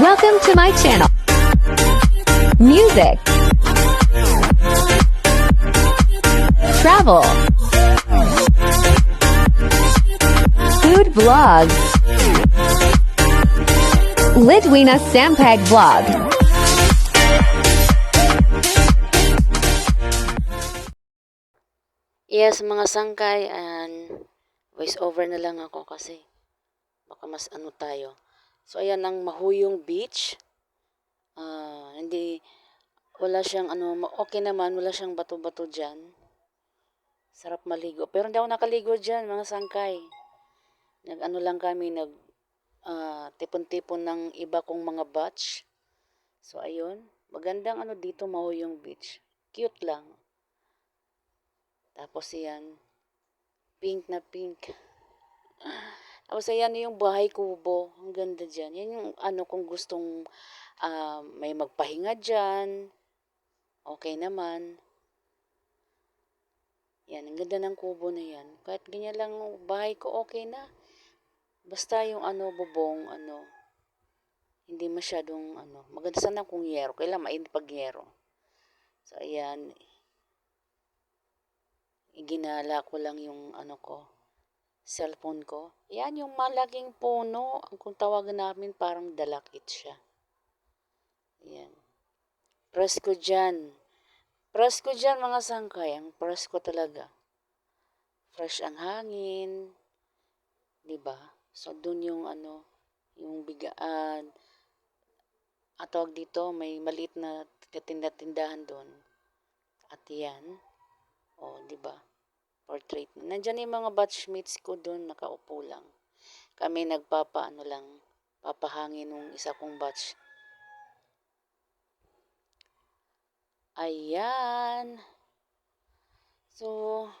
Welcome to my channel. Music, travel, food vlog, Lidwina Sampag vlog. Yes, mga sangkay, and voice over na lang ako kasi baka mas ano tayo. So ayan ang Mahuyong Beach. Wala siyang okay naman, wala siyang bato-bato dyan. Sarap maligo. Pero hindi ako nakaligo dyan, mga sangkay. Nag-ano lang kami, tipon-tipon ng iba kong mga batch. So ayun, magandang dito, Mahuyong Beach. Cute lang. Tapos yan, pink na pink. Tapos ayan yung bahay kubo. Ang ganda dyan. Yan yung kung gustong may magpahinga dyan. Okay naman. Yan, ang ganda ng kubo na yan. Kahit ganyan lang bahay ko, okay na. Basta yung bubong, hindi masyadong maganda sana kung yero. Kailan mainit pag yero. So ayan, iginala ko lang yung cellphone ko. Yan yung malaking puno. Ang kung tawagan namin parang dalakit siya. Yan. Presko dyan. Presko dyan mga sangkay. Ang presko talaga. Fresh ang hangin. Diba? So dun yung yung bigaan. At tawag dito, may maliit na tindahan doon. At yan. O, diba? Portrait. Nandyan yung mga batchmates ko doon, nakaupo lang. Kami papahangin nung isa kong batch. Ayan. So,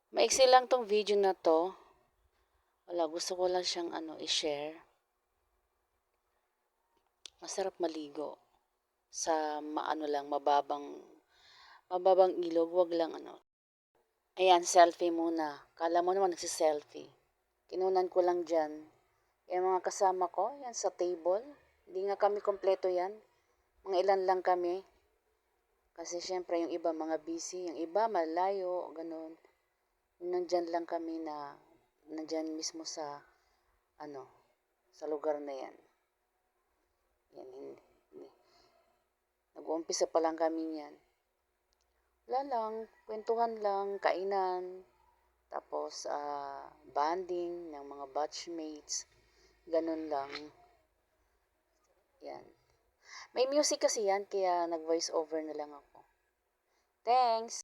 maiksi lang tong video na to. Wala, gusto ko lang siyang i-share. Masarap maligo sa mababang ilog, wag lang Ayan, selfie muna. Kala mo naman nagsi-selfie. Kinunan ko lang dyan. Yung mga kasama ko, yan sa table. Hindi nga kami kompleto yan. Mga ilan lang kami. Kasi syempre yung iba mga busy, yung iba malayo, ganun. Nandyan lang kami nandyan mismo sa sa lugar na yan. Yan, hindi. Nag-uumpisa pa lang kami yan. Wala lang, kwentuhan lang, kainan, tapos bonding ng mga batchmates, ganun lang. Yan. May music kasi yan, kaya nag-voice over na lang ako. Thanks!